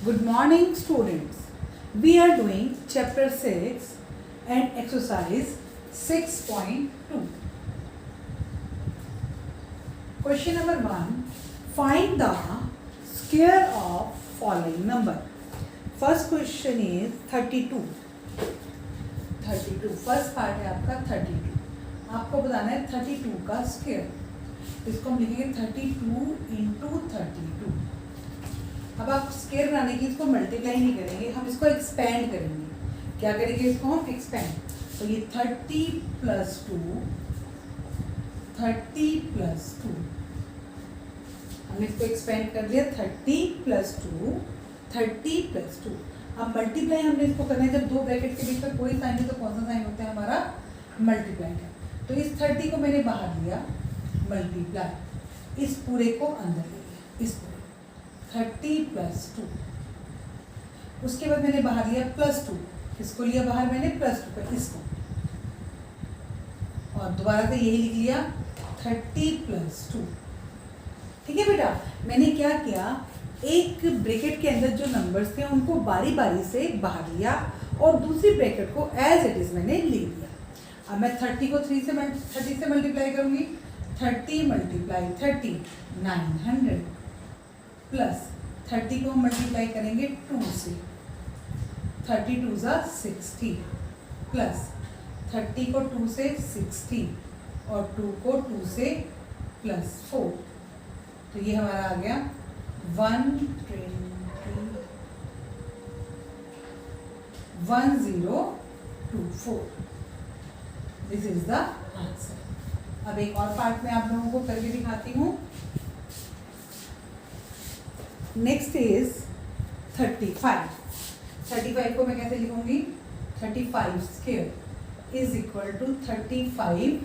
Good morning, students. We are doing chapter 6 and exercise 6.2. Question number 1. Find the square of following number. First question is 32. 32. First part है आपका 32. आपको बताना है 32 का square. इसको हम लिखेंगे 32 इंटू 32. अब आप स्क्वायर बनाने की इसको मल्टीप्लाई नहीं करेंगे, हम इसको एक्सपेंड करेंगे. क्या करेंगे इसको हम एक्सपेंड. तो ये 30 प्लस 2, 30 प्लस 2, हमने इसको एक्सपेंड कर दिया. 30 प्लस 2, 30 प्लस 2. अब मल्टीप्लाई हमने इसको करना है. जब दो ब्रैकेट के बीच में कोई साइन है तो कौन सा साइन होता है हमारा? मल्टीप्लाई का. तो इस 30 को मैंने बाहर लिया, मल्टीप्लाई, इस पूरे को अंदर ले लिया, इस पूरे 30 प्लस 2. उसके बाद मैंने बाहर लिया प्लस 2. इसको लिया बाहर मैंने प्लस 2 का, इसको, और दोबारा से यही लिख लिया 30 प्लस 2. ठीक है बेटा, मैंने क्या किया, एक ब्रैकेट के अंदर जो नंबर्स थे उनको बारी बारी से बाहर लिया और दूसरी ब्रैकेट को एज इट इज मैंने लिख दिया. अब मैं 30 को 30 से मल्टीप्लाई करूंगी. 30 मल्टीप्लाई 30, 900, प्लस 30 को हम मल्टीप्लाई करेंगे 2 से, 32 ज़ा 60, प्लस 30 को 2 से 60 और 2 को 2 से प्लस 4. तो ये हमारा आ गया 1024. This is the answer. अब एक और पार्ट में आप लोगों को करके दिखाती हूँ. Next is 35. 35 को मैं कैसे लिखूंगी? 35 square is equal to 35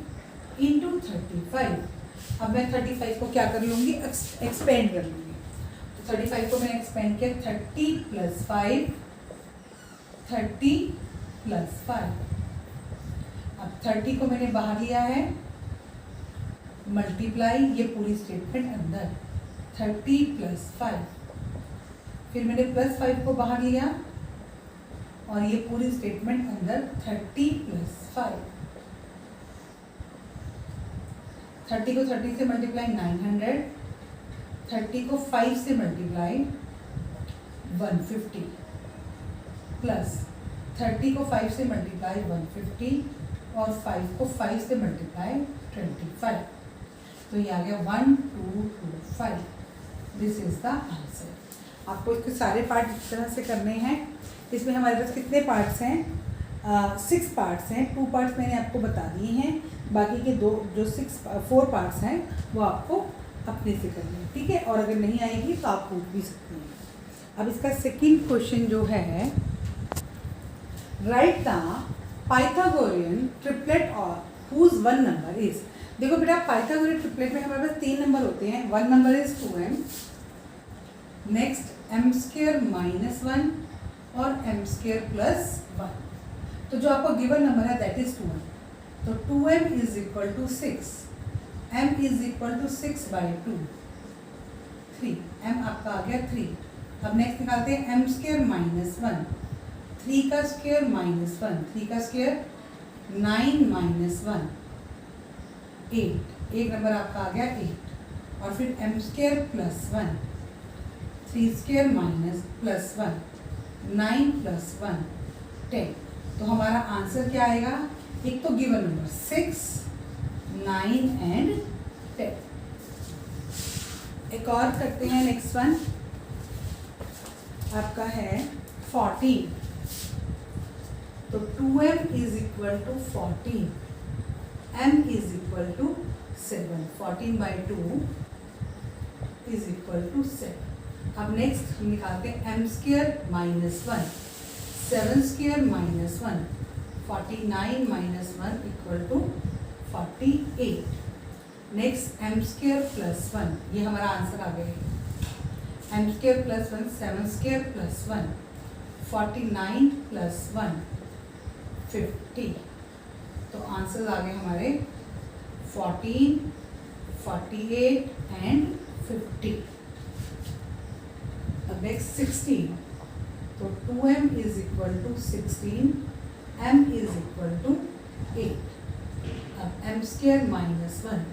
into 35. अब मैं 35 को क्या कर लूँगी? एक्सपेंड कर लूँगी. तो 35 को मैंने एक्सपेंड किया. 30 प्लस 5, 30 प्लस 5. अब 30 को मैंने बाहर लिया है, मल्टीप्लाई, ये पूरी स्टेटमेंट अंदर, 30 प्लस 5. फिर मैंने प्लस 5 को बाहर लिया और ये पूरी स्टेटमेंट अंदर, 30 प्लस 5. 30 को 30 से मल्टीप्लाई 900, 30 को 5 से मल्टीप्लाई 150, प्लस 30 को 5 से मल्टीप्लाई 150 और 5 को 5 से मल्टीप्लाई 25. तो ये आ गया 1225. This is the answer. आपको इसके सारे पार्ट इस तरह से करने हैं. इसमें हमारे पास कितने पार्ट्स हैं? 6 पार्ट्स हैं. 2 पार्ट्स मैंने आपको बता दिए हैं. बाकी के दो जो 4 पार्ट्स हैं वो आपको अपने से करने हैं. ठीक है, और अगर नहीं आएगी तो आप पूछ भी सकते हैं. अब इसका सेकंड क्वेश्चन जो है, राइट द पाइथागोरियन ट्रिपलेट और हुज वन नंबर इज. देखो बेटा, पाइथागोरियन ट्रिपलेट में हमारे पास 3 नंबर होते हैं. One number is 2m, next m square minus 1 और m स्क्वायर प्लस 1. तो जो आपको गिवन नंबर है दैट इज 2m. तो 2m is equal to 6, m is equal to 6 by 2, 3. m आपका आ गया 3. अब नेक्स्ट निकालते हैं m स्क्वायर माइनस 1. 3 का स्क्वायर माइनस 1, 3 का स्क्वायर 9 माइनस 1, 8. एक नंबर आपका आ गया 8. और फिर m square plus 1, 3 square minus plus 1, 9 plus 1, 10. तो हमारा आंसर क्या आएगा? एक तो गिवन नंबर 6, 9 एंड 10. एक और करते हैं. नेक्स्ट वन आपका है 14. तो 2m is equal to 14, m is equal to 7. 14 बाई 2 इज इक्वल टू 7. अब नेक्स्ट हम निकालते हैं m square minus 1, 7 square minus 1, 49 minus 1 equal to 48. Next m square plus 1, ये हमारा आंसर आ गया. m square plus 1, 7 square plus 1, 49 plus 1, 50. तो आंसर आ गए हमारे 14, 48 एंड 50. अब नेक्स्ट 16. तो 2m is equal to 16, m is equal to 8. अब m square minus 1,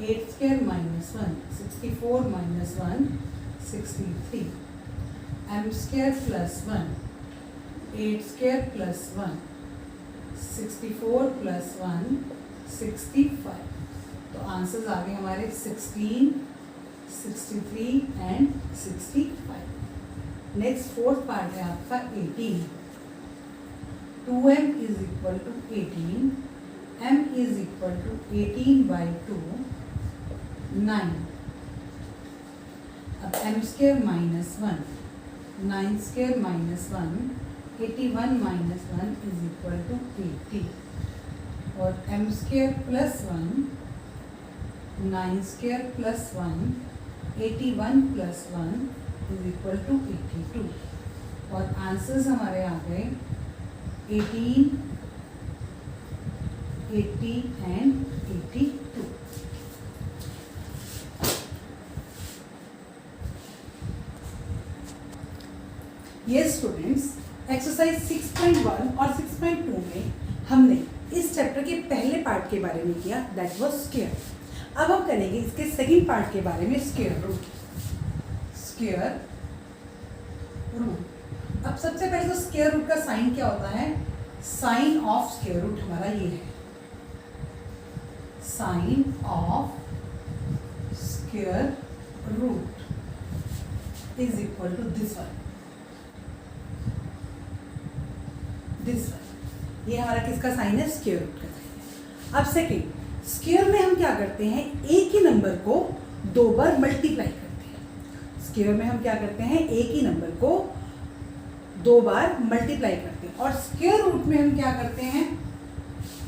8 square minus 1, 64 minus 1, 63. m square plus 1, 8 square plus 1, 64 plus 1, 65. तो आंसर्स आ गए हमारे 16, 63 एंड 65. नेक्स्ट फोर्थ पार्ट है आपका 18. 2m is equal to 18, m is equal to 18/2, 9. अब m square minus 1, 9 square minus 1, 81 minus 1 is equal to 80. और m square plus 1, 9 square plus 1, 81 plus 1 is equal to 82. और answers हमारे आ गए 18, 80 and 82. ये students exercise 6.1 और 6.2 में हमने इस चैप्टर के पहले पार्ट के बारे में किया, दैट वाज स्क्वायर. अब हम करेंगे इसके सेकंड पार्ट के बारे में, स्क्वायर रूट. Square root. अब सबसे पहले तो स्क्वायर रूट का साइन क्या होता है? साइन ऑफ स्क्वायर रूट हमारा ये है, sign of square root is equal to this one. ये हमारा किसका साइन है? स्क्वायर रूट का साइन. अब सेकंड, स्क्वायर में हम क्या करते हैं? एक ही नंबर को दो बार मल्टीप्लाई करते हैं. स्क्वायर में हम क्या करते हैं? एक ही नंबर को दो बार मल्टीप्लाई करते हैं. और स्क्वायर रूट में हम क्या करते हैं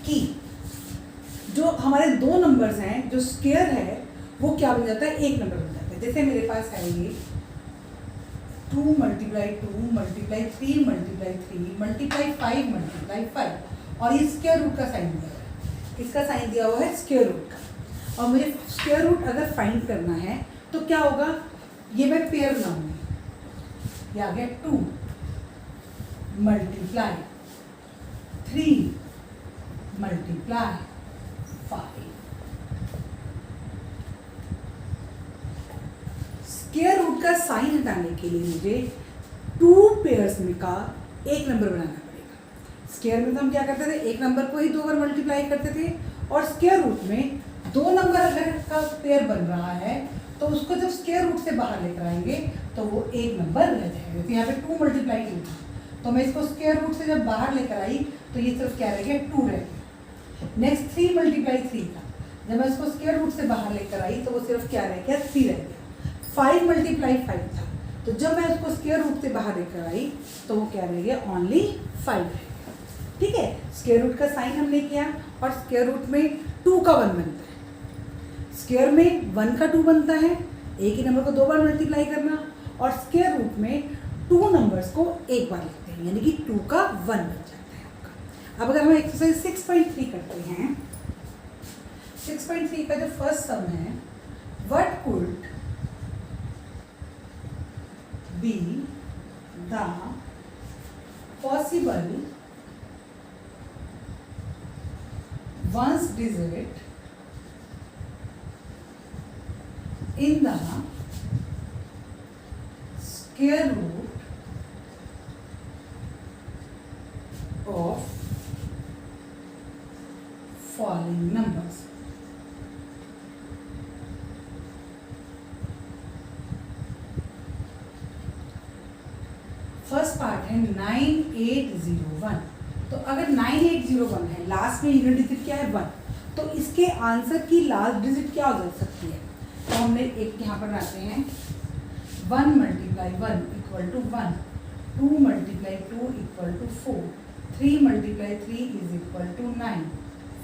कि जो हमारे दो नंबर्स हैं, जो स्क्वायर है वो क्या बन जाता है? एक नंबर बन जाता है. जैसे मेरे पास है ये 2 multiply 2 multiply 3 multiply 3 multiply 5 multiply 5. और ये स्क्वायर रूट का साइन दिया हुआ है. किसका साइन दिया हुआ है? स्क्वायर रूट का. और मुझे स्क्वायर रूट अगर फाइंड करना है तो क्या होगा? ये मैं पेयर बनाऊंगी. ये आ गया 2 मल्टीप्लाई 3 मल्टीप्लाई 5. स्क्वायर रूट का साइन हटाने के लिए मुझे 2 पेयर्स में का एक नंबर बनाना पड़ेगा. स्क्वायर में तो हम क्या करते थे? एक नंबर को ही दो बार मल्टीप्लाई करते थे. और स्क्वायर रूट में दो नंबर अगर का पेयर बन रहा है तो उसको जब स्क्वायर रूट से बाहर लेकर आएंगे तो वो एक नंबर रह जाएगा. तो यहाँ पे 2 मल्टीप्लाई 2 था, तो मैं इसको स्क्वायर रूट से जब बाहर लेकर आई तो ये सिर्फ क्या रह गया? 2 रह गया. नेक्स्ट 3 मल्टीप्लाई 3 था, जब मैं इसको स्क्वायर रूट से बाहर लेकर आई तो वो सिर्फ क्या रह गया? 3 रह गया. 5 मल्टीप्लाई 5 था, तो जब मैं उसको स्क्वायर रूट से बाहर लेकर आई तो वो क्या रह गया? ओनली 5 रह गया. ठीक है. स्क्वायर रूट का साइन हमने किया. और स्क्वायर रूट में 2 का 1 बनता है. स्क्वायर में 1 का 2 बनता है, एक ही नंबर को दो बार मल्टीप्लाई करना. और स्क्वायर रूट में 2 नंबर्स को एक बार लिखते हैं, यानी कि 2 का 1 बन जाता है आपका. अब अगर हम एक्सरसाइज 6.3 करते हैं, 6.3 का जो फर्स्ट सम है, what could be the possible ones digit in the square root of following numbers. First part है 9801. तो अगर 9801 है, लास्ट में यूनिट डिजिट क्या है? 1. तो इसके आंसर की लास्ट डिजिट क्या हो सकती है? तो हमने एक यहाँ पर लाते हैं 1 multiply 1 equal to 1, 2 multiply 2 equal to 4, 3 multiply 3 is equal to 9,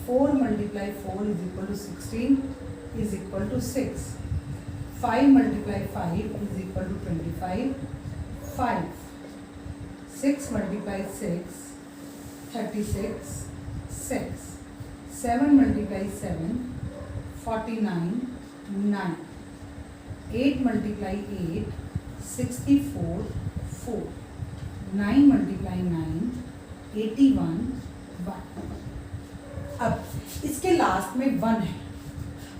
4 multiply 4 is equal to 16 is equal to 6, 5 multiply 5 is equal to 25, 5, 6 multiply 6, 36, 6, 7 multiply 7, 49, 9, 8 multiply 8, 64, 4. 9 multiply 9 81 1। अब इसके लास्ट में 1 है,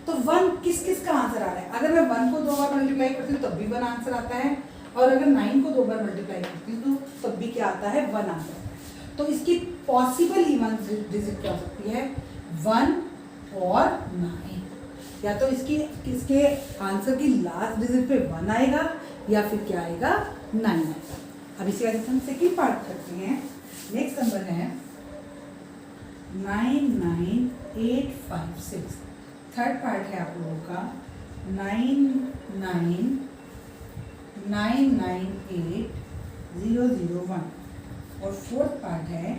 तो 1 किस किस का आंसर आ रहा है? अगर मैं 1 को 2 बार मल्टीप्लाई करती हूँ तब भी 1 आंसर आता है, और अगर 9 को 2 बार मल्टीप्लाई करती हूँ तो तब भी क्या आता है? 1 आंसर आता है। तो इसकी पॉसिबल इवन डिजिट क्या हो सकती है? 1 और 9। या तो इसके आंसर की लास्ट डिजिट पे 1 आएगा या फिर क्या आएगा? 9 आएगा। अब इसी वजह से हम सेकेंड पार्ट करते हैं। नेक्स्ट नंबर है 99856। थर्ड पार्ट है आप लोगों का 999980001, और फोर्थ पार्ट है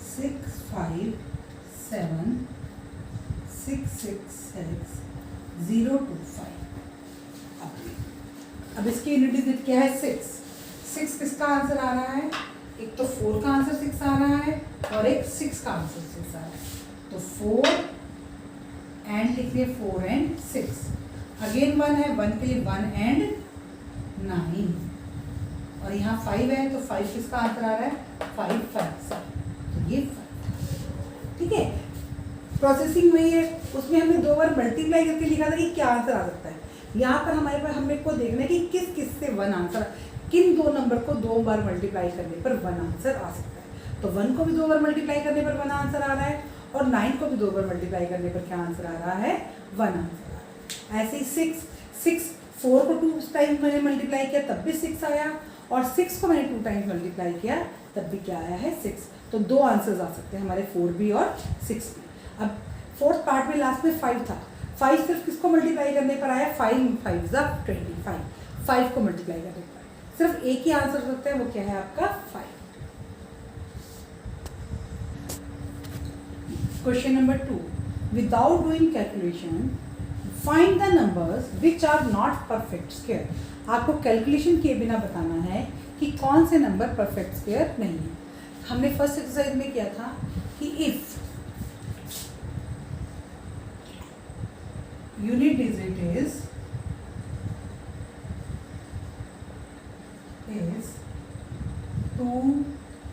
6576666025। अब इसकी यूनिट डिजिट क्या है? 6 किसका आंसर आ रहा है? एक तो 4 का आंसर 6 आ रहा है और एक 6 का आंसर 6 आ रहा है। तो 4 एंड लिखिए 4 एंड 6। अगेन 1 है, 1 के लिए 1 एंड 9, और यहाँ 5 है तो 5 किसका आंसर आ रहा है? 5 5 7। तो ये 5, ठीक है। प्रोसेसिंग वही है, उसमें हमने 2 बार मल्टीप्लाई करके लिखा था कि क्या आंसर आ सकता है। यहाँ पर हमारे पास हमें को देखना है कि किस किस से 1 आंसर, किन 2 नंबर को 2 बार मल्टीप्लाई करने पर 1 आंसर आ सकता है। तो 1 को भी 2 बार मल्टीप्लाई करने पर 1 आंसर आ रहा है, और 9 को भी 2 बार मल्टीप्लाई करने पर क्या आंसर आ रहा है? 1 आंसर आ रहा है। ऐसे ही 6 4 को 2 टाइम्स मैंने मल्टीप्लाई किया तब भी 6 आया, और 6 को मैंने 2 टाइम्स मल्टीप्लाई किया तब भी क्या आया है? 6। तो 2 आंसर्स आ सकते हैं हमारे 4 भी और 6 भी। अब फोर्थ पार्ट में लास्ट में 5 था। 5 सिर्फ किसको मल्टीप्लाई करने पर आया? 5 5 25। 5 को मल्टीप्लाई करने पर सिर्फ एक ही आंसर हो सकता है, वो क्या है आपका? 5। Question number 2, without doing calculation find the numbers which are not perfect square. आपको कैलकुलेशन किए बिना बताना है कि कौन से नंबर परफेक्ट स्क्वायर नहीं है। हमने फर्स्ट एक्सरसाइज में किया था कि if unit digit is 2,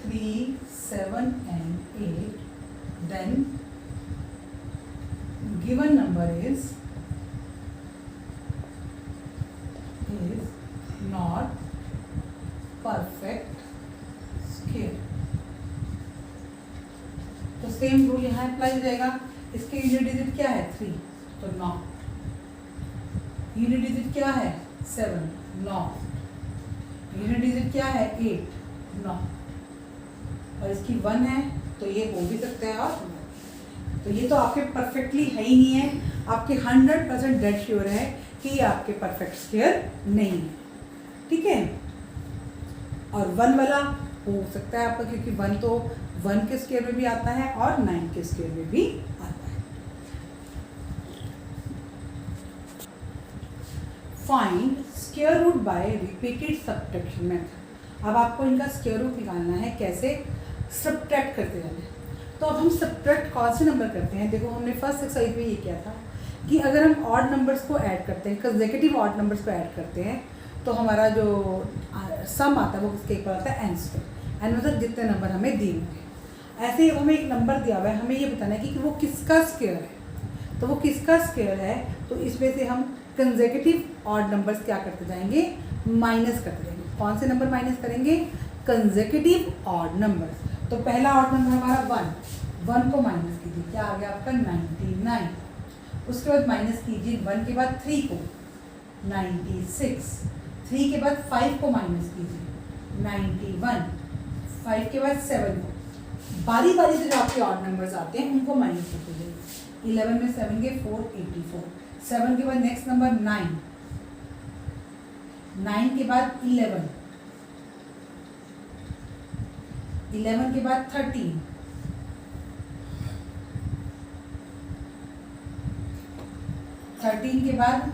3, 7 and 8, then given number is not perfect square। तो सेम रूल यहाँ अप्लाई हो जाएगा। इसके यूनिट डिजिट क्या है? 3, तो नॉट। यूनिट डिजिट क्या है? 7, नॉट। यूनिट डिजिट क्या है? 8, नॉट। और इसकी 1 है तो ये हो भी सकता है, और तो ये तो आपके परफेक्टली है ही नहीं है, आपके 100% डेड श्योर है कि ये आपके परफेक्ट स्क्वायर नहीं है, ठीक है। और 1 वाला हो सकता है आपका, क्योंकि 1 तो 1 के स्क्वायर में भी आता है और 9 के स्क्वायर में भी आता है। Find square root by repeated subtraction method. अब आपको इनका स्क्वायर रूट निकालना है, कैसे? सब्ट्रैक्ट करते जाना है। तो अब हम सब्ट्रैक्ट कौन से नंबर करते हैं? देखो हमने फर्स्ट एक्सरसाइज में ये किया था कि अगर हम ऑड नंबर्स को ऐड करते हैं, कंसेक्यूटिव ऑड नंबर्स को ऐड करते हैं, तो हमारा जो सम आता है वो किसके इक्वल आता है? n square. n मतलब जितने नंबर हमें दिए होंगे। ऐसे ही हमें एक नंबर दिया हुआ है, हमें ये बताना है कि वो किसका स्क्वायर है। तो वो किसका स्क्वायर है, तो इसमें से हम कंसेक्यूटिव ऑड नंबर्स क्या करते जाएंगे? माइनस करते जाएंगे। कौन से नंबर माइनस करेंगे? Consecutive odd numbers. तो पहला ऑड नंबर हमारा 1 को माइनस कीजिए, क्या आ गया आपका? 99। उसके बाद माइनस कीजिए 1 के बाद 3 को, 96। 3 के बाद 5 को माइनस कीजिए, 91। 5 के बाद 7 को। बारी बारी से जो आपके ऑड नंबर्स आते हैं उनको माइनस करते जाइए। 11 में 7 के 4, 84। 7 के बाद नेक्स्ट नंबर 9, 9 के बाद 11, 11 के बाद 13, 13 के बाद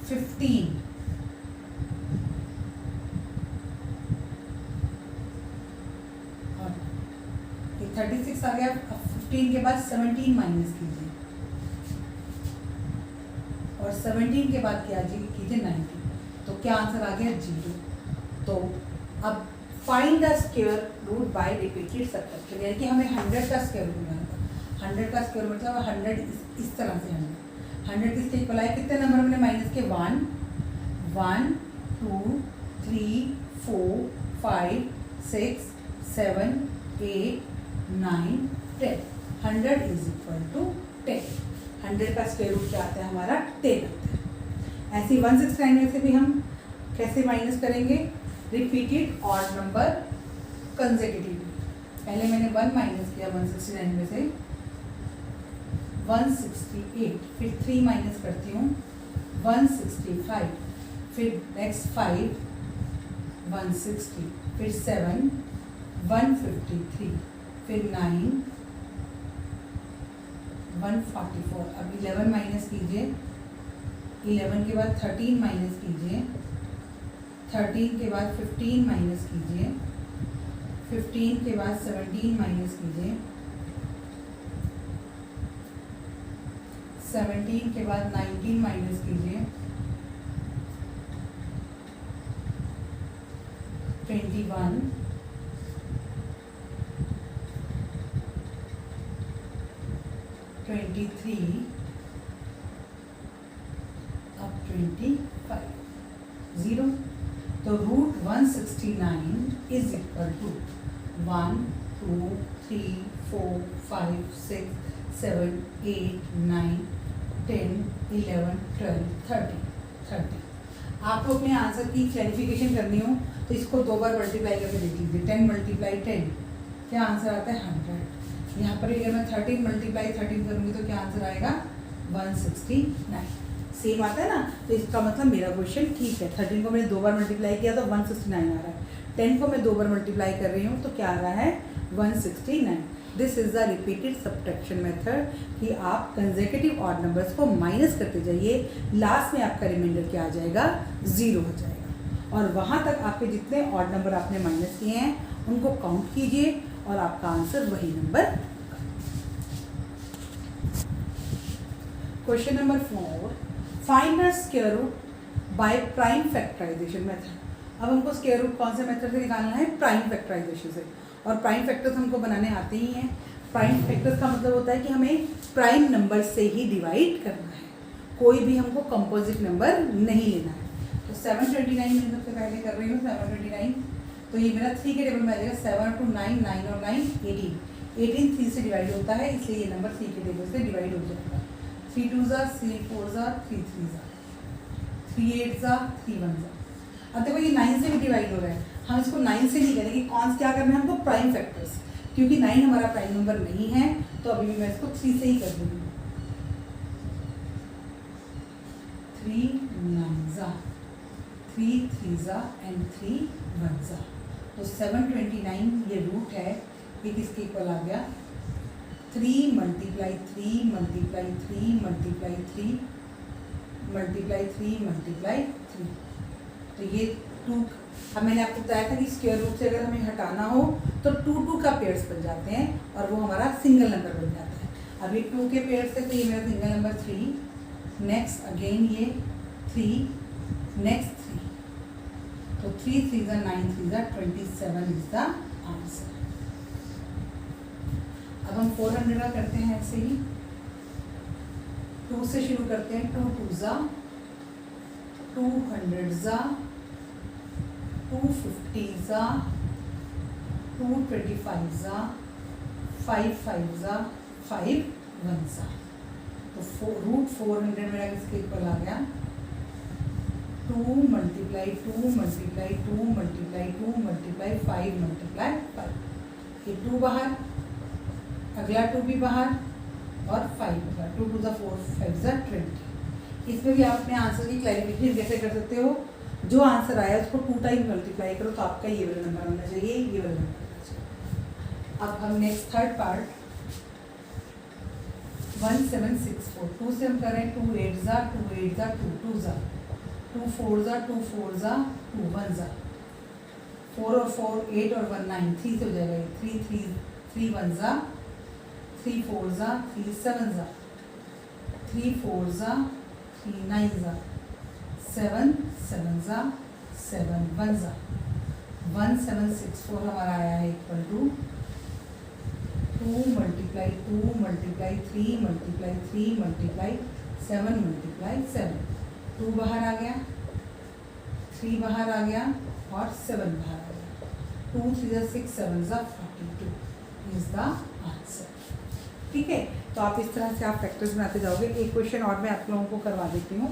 15, और 36 आ गया। 15 के बाद 17 माइनस कीजिए, और 17 के बाद क्या कीजिए? 19। तो क्या आंसर आ गया? 0। तो अब find the square root by repeated subtraction, यानी कि हमें 100 का स्क्वायर रूट निकालना था। 100 का स्क्वायर मतलब 100 इस तरह से 100 किस स्टेज पर आए, कितने नंबर हमने माइनस के 1 1 2 3 4 5 6 7 8 9 10। 100 इज इक्वल टू 10। 100 का स्क्वायर रूट क्या आता है हमारा 10 आता है। ऐसे 169 में से भी हम कैसे माइनस करेंगे, रिपीटेड ऑड नंबर कंसेक्यूटिवली। पहले मैंने 1 माइनस किया 169 में से 168, फिर 3 माइनस करती हूँ 165, फिर नेक्स्ट 5 160, फिर 7 153, फिर 9 144। अब 11 माइनस कीजिए, 11 के बाद 13 माइनस कीजिए, 13 के बाद 15 माइनस कीजिए, 15 के बाद 17 माइनस कीजिए, 17 के बाद 19 माइनस कीजिए, 21, 23, अब 25, 0। तो रूट 169 इज इक्वल टू 1 2 3 4 5 6 7 8 9 10 11 12 13। आपको अपने आंसर की क्लैरिफिकेशन करनी हो तो इसको 2 बार मल्टीप्लाई करके देख लीजिए। 10 मल्टीप्लाई 10 क्या आंसर आता है 100। यहाँ पर अगर मैं 13 मल्टीप्लाई 13 करूँगी तो क्या आंसर आएगा 169। सेम आता है ना, तो इसका मतलब मेरा क्वेश्चन ठीक है। 13 को मैंने 2 बार मल्टीप्लाई किया तो 169 आ रहा है। 10 को मैं 2 बार मल्टीप्लाई कर रही हूँ तो क्या आ रहा है 169। This is the repeated subtraction method कि आप कंसेक्यूटिव ऑड नंबर्स को माइनस करते जाइए, लास्ट में आपका रिमाइंडर क्या आ जाएगा 0 हो जाएगा। और वहाँ तक आपके जितने ऑड नंबर आपने माइनस किए हैं उनको काउंट कीजिए और आपका आंसर वही number. Question number 4, find the square root by prime factorisation method. अब हमको स्क्वायर रूट कौन से मेथड से निकालना है, प्राइम फैक्टराइजेशन से। और प्राइम फैक्टर्स हमको बनाने आते ही हैं। प्राइम फैक्टर्स का मतलब होता है कि हमें प्राइम नंबर से ही डिवाइड करना है, कोई भी हमको कंपोजिट नंबर नहीं लेना है। तो 729 मैं सबसे पहले कर रही हूँ 729। तो ये मेरा 3 के टेबल में आ जाएगा। 7 2 9 9 और 9 18। 18 3 से डिवाइड होता है, इसलिए ये नंबर 3 के टेबल से डिवाइड हो जाएगा। 3 2 ज़ा 3 4 ज़ा 3 3 ज़ा 3 8 ज़ा 3 1 ज़ा। अब देखो ये 9 से भी डिवाइड हो रहा है, हम इसको 9 से नहीं करेंगे। कौन क्या करना है हमको, प्राइम फैक्टर्स, क्योंकि 9 हमारा प्राइम नंबर नहीं है तो अभी भी मैं इसको 3 से ही कर दूँगी। 3 9 ज़ा 3 3 ज़ा एंड 3 1 ज़ा। तो 729 ये रूट है, ये किसके इक्वल आ गया 3 multiply 3 multiply 3 multiply 3 multiply 3 multiply 3। तो ये 2, अब मैंने आपको बताया था कि स्क्वायर रूट से अगर हमें हटाना हो तो 2 2 का पेयर्स बन जाते हैं और वो हमारा सिंगल नंबर बन जाता है। अब ये 2 के पेयर्स है तो ये मेरा सिंगल नंबर 3, नेक्स्ट अगेन ये 3, नेक्स्ट 3। तो 3 3 ज़ा 9 3 ज़ा 27 इज द आंसर। अब हम 400 का करते हैं ऐसे ही, 2 से शुरू करते हैं। 2 2 ज़ा 200 ज़ा 250 ज़ा 225 ज़ा 5 5 ज़ा 5 1 ज़ा। तो रूट 400 मेरा किसके इक्वल आ गया 2 multiply 2 multiply 2 multiply 2 multiply 5 multiply 5। ये 2 बाहर, अगला 2 भी बाहर और 5 बाहर। 2 2 ज़ा 4 5 ज़ा 20। इसमें भी आप अपने आंसर की क्लैरिफिकेशन कैसे कर सकते हो, जो आंसर आया उसको 2 टाइम मल्टीप्लाई करो तो आपका ये वाला नंबर होना चाहिए, ये वाला नंबर होना चाहिए। अब हम नेक्स्ट थर्ड पार्ट 1764। 2 से हम करें 2 8 ज़ा 2 8 ज़ा 2 2 ज़ा 2 4 ज़ा 2 4 ज़ा 2 1 ज़ा। 4 और 4 8 और 1 9, 3 से हो जाएगा ये 3 3 3 1 ज़ा 3 4 ज़ा 3 7 ज़ा 3 4 ज़ा 3 9 ज़ा 7 7 ज़ा 7 1 ज़ा 1764 हमारा आया है equal to 2 multiply 2 multiply 3 multiply 3 multiply 7 multiply 7। 2 बाहर आ गया, 3 बाहर आ गया और 7 बाहर आ गया। 2 3 6 7 42 इज द आंसर। ठीक है, तो आप इस तरह से आप फैक्टर्स बनाते जाओगे। एक क्वेश्चन और मैं आप लोगों को करवा देती हूँ।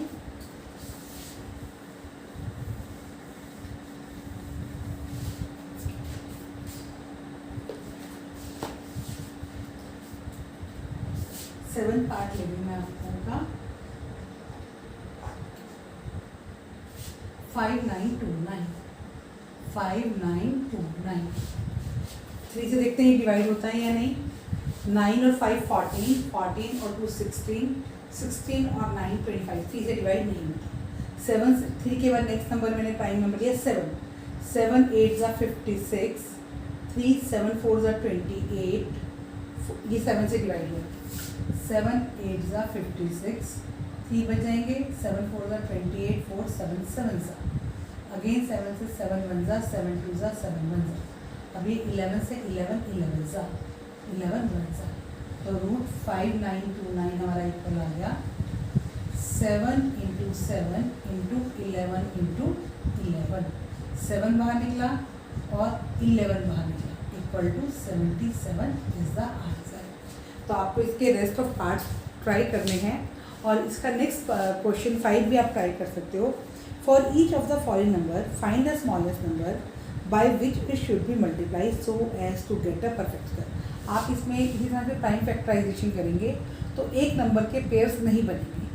सेवन पार्ट ले लूँ मैं आप लोगों का। 5929 5929 3 से देखते हैं डिवाइड होता है या नहीं। 9 और 5 14, 14 और 2 16, 16 और 9 25। 3 से डिवाइड नहीं होता। 7 से 3 के बाद नेक्स्ट नंबर मैंने प्राइम नंबर लिया 7। 7 8 ज़ा 56, 3 7 4 ज़ा 28, ये 7 से डिवाइड हुआ। 7 8 ज़ा 56, 3 बच जाएंगे, 7 4 ज़ा 28, 4 7 7 ज़ा अगेन 7 से 7 1 ज़ा 7 2 ज़ा 7 1 ज़ा। अभी 11 से 11 11 ज़ा 11 1 ज़ा। तो रूट 5929 हमारा इक्वल आ गया 7 इंटू 7 इंटू 11 इंटू 11। 7 बाहर निकला और 11 बाहर निकला equal to 77 is the answer. तो आपको इसके रेस्ट ऑफ पार्ट्स ट्राई करने हैं और इसका नेक्स्ट क्वेश्चन 5 भी आप ट्राई कर सकते हो। For each of the following number find the smallest number by which it should be multiply so as to get a perfect square. आप इसमें इसी तरह से प्राइम फैक्टराइजेशन करेंगे तो एक नंबर के पेयर्स नहीं बनेंगे।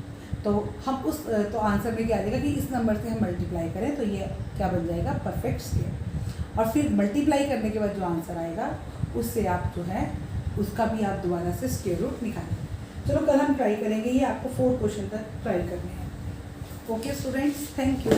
तो हम उस तो आंसर में क्या आ जाएगा कि इस नंबर से हम मल्टीप्लाई करें तो ये क्या बन जाएगा, परफेक्ट स्क्वायर। और फिर मल्टीप्लाई करने के बाद जो आंसर आएगा उससे आप जो है उसका भी आप दोबारा से स्क्वायर रूट निकालेंगे। चलो कल हम ट्राई करेंगे, ये आपको 4 क्वेश्चन तक ट्राई करने हैं। Okay students, thank you.